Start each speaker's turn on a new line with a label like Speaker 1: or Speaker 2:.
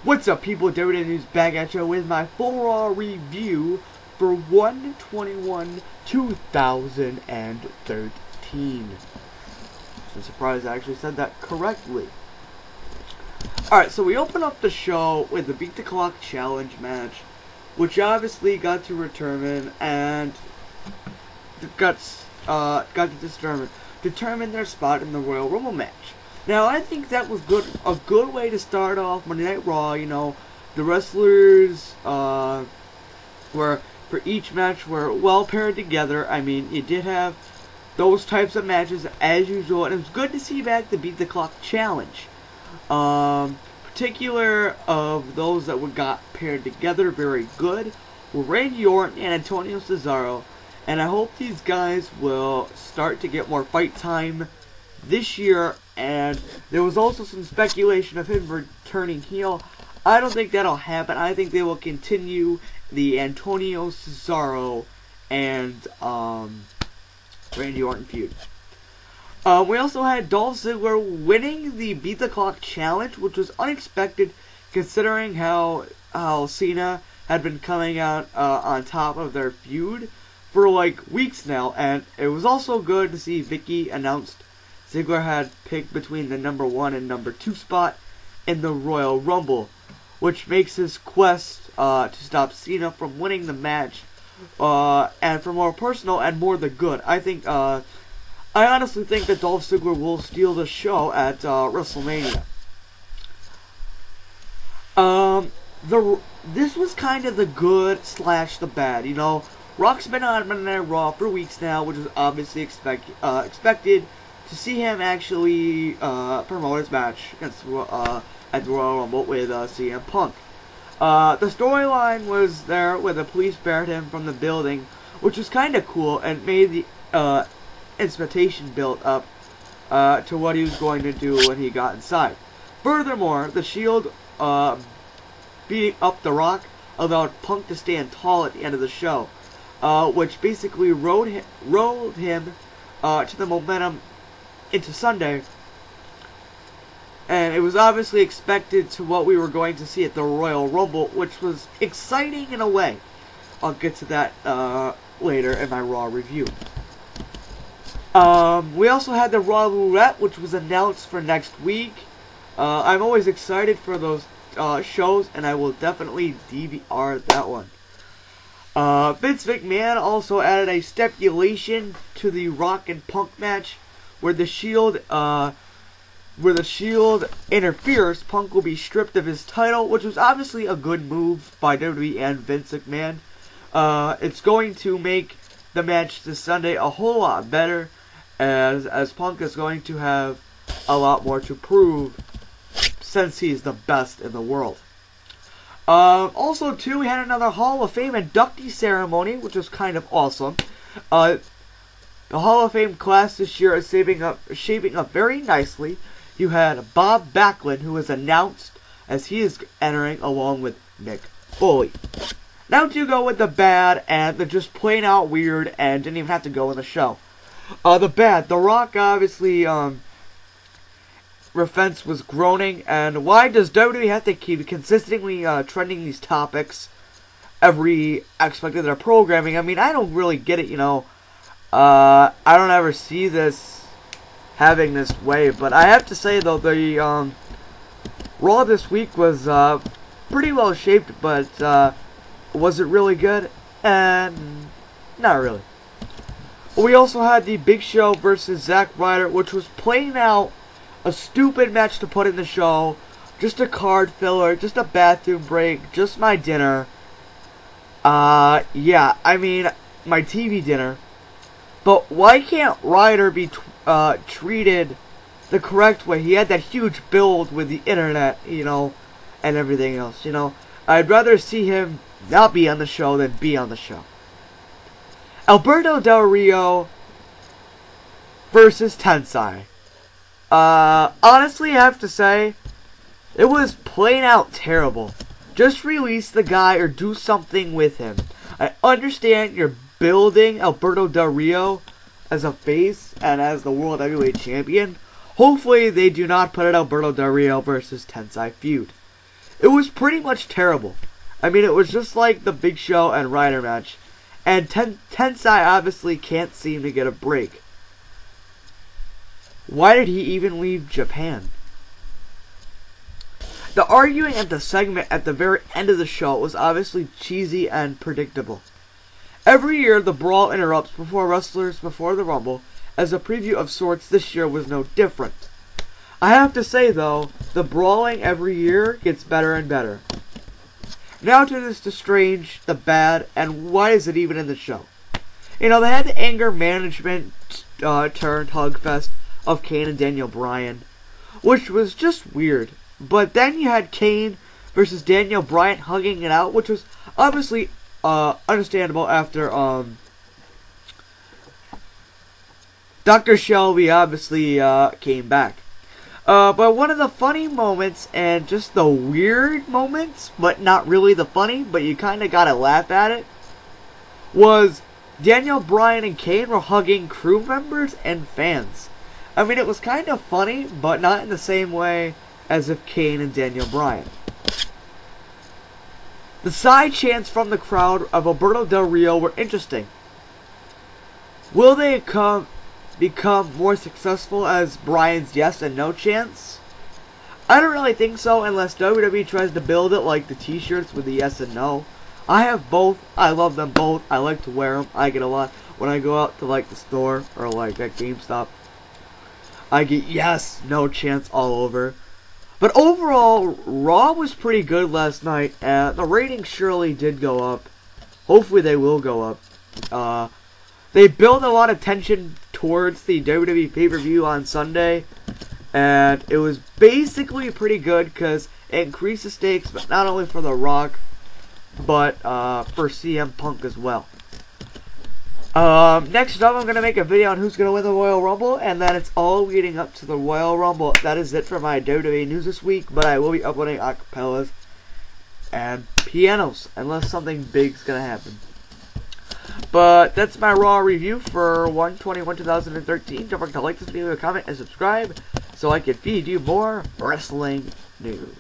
Speaker 1: What's up, people? WWE News back at you with my full Raw review for 1/21/2013. I'm surprised I actually said that correctly. Alright, so we open up the show with the Beat the Clock Challenge match, which obviously got to determine their spot in the Royal Rumble match. Now, I think that was a good way to start off Monday Night Raw. You know, the wrestlers were, for each match, were well paired together. I mean, you did have those types of matches as usual, and it was good to see back the Beat the Clock Challenge. Particular of those that got paired together very good were Randy Orton and Antonio Cesaro, and I hope these guys will start to get more fight time this year. And there was also some speculation of him returning heel. I don't think that'll happen. I think they will continue the Antonio Cesaro and Randy Orton feud. We also had Dolph Ziggler winning the Beat the Clock Challenge, which was unexpected considering how Cena had been coming out on top of their feud for like weeks now. And it was also good to see Vicky announced Ziggler had picked between the number 1 and number 2 spot in the Royal Rumble, which makes his quest to stop Cena from winning the match, and for more personal and more the good. I honestly think that Dolph Ziggler will steal the show at WrestleMania. This was kind of the good / the bad. You know, Rock's been on Monday Night Raw for weeks now, which was obviously expected. To see him actually promote his match at the Royal Rumble with CM Punk. The storyline was there where the police barred him from the building, which was kind of cool and made the expectation built up to what he was going to do when he got inside. Furthermore, the Shield beating up The Rock allowed Punk to stand tall at the end of the show, which basically rode him to the momentum into Sunday, and it was obviously expected to what we were going to see at the Royal Rumble, which was exciting in a way. I'll get to that later in my Raw review. We also had the Raw Roulette, which was announced for next week. I'm always excited for those shows, and I will definitely DVR that one. Vince McMahon also added a stipulation to the Rock and Punk match, where the Shield interferes. Punk will be stripped of his title, which was obviously a good move by WWE and Vince McMahon. It's going to make the match this Sunday a whole lot better, as Punk is going to have a lot more to prove since he's the best in the world. Also, too, we had another Hall of Fame inductee ceremony, which was kind of awesome. The Hall of Fame class this year is shaping up very nicely. You had Bob Backlund, who was announced as he is entering along with Mick Foley. Now to go with the bad, and the just plain out weird, and didn't even have to go in the show. The bad, The Rock obviously, Refence was groaning, and why does WWE have to keep consistently trending these topics every aspect of their programming? I mean, I don't really get it, you know. I don't ever see this having this way, but I have to say though, the Raw this week was pretty well shaped, but was it really good? And not really. We also had the Big Show versus Zack Ryder, which was plain out a stupid match to put in the show, just a card filler, just a bathroom break, just my dinner. Yeah, I mean my TV dinner. But why can't Ryder be treated the correct way? He had that huge build with the internet, you know, and everything else, you know. I'd rather see him not be on the show than be on the show. Alberto Del Rio versus Tensai. Honestly, I have to say, it was plain out terrible. Just release the guy or do something with him. I understand you're building Alberto Del Rio as a face and as the World Heavyweight Champion. Hopefully they do not put it Alberto Del Rio versus Tensai feud. It was pretty much terrible. I mean, it was just like the Big Show and Ryder match. And Tensai obviously can't seem to get a break. Why did he even leave Japan? The arguing at the segment at the very end of the show was obviously cheesy and predictable. Every year, the brawl interrupts before wrestlers before the Rumble. As a preview of sorts, this year was no different. I have to say, though, the brawling every year gets better and better. Now to this, the strange, the bad, and why is it even in the show? You know, they had the anger management turned hugfest of Kane and Daniel Bryan, which was just weird. But then you had Kane versus Daniel Bryan hugging it out, which was obviously understandable after Dr. Shelby obviously came back. But one of the funny moments, and just the weird moments, but not really the funny, but you kind of gotta laugh at it, was Daniel Bryan and Kane were hugging crew members and fans. I mean, it was kind of funny, but not in the same way as if Kane and Daniel Bryan. The side chants from the crowd of Alberto Del Rio were interesting. Will they become more successful as Bryan's yes and no chants? I don't really think so unless WWE tries to build it like the t-shirts with the yes and no. I have both. I love them both. I like to wear them. I get a lot when I go out to like the store or like at GameStop. I get yes, no chants all over. But overall, Raw was pretty good last night, and the ratings surely did go up. Hopefully they will go up. They built a lot of tension towards the WWE pay-per-view on Sunday, and it was basically pretty good because it increased the stakes, but not only for The Rock, but for CM Punk as well. Next up, I'm going to make a video on who's going to win the Royal Rumble, and then it's all leading up to the Royal Rumble. That is it for my WWE news this week, but I will be uploading acapellas and pianos, unless something big's going to happen. But that's my Raw review for 1/21/2013. Don't forget to like this video, comment, and subscribe so I can feed you more wrestling news.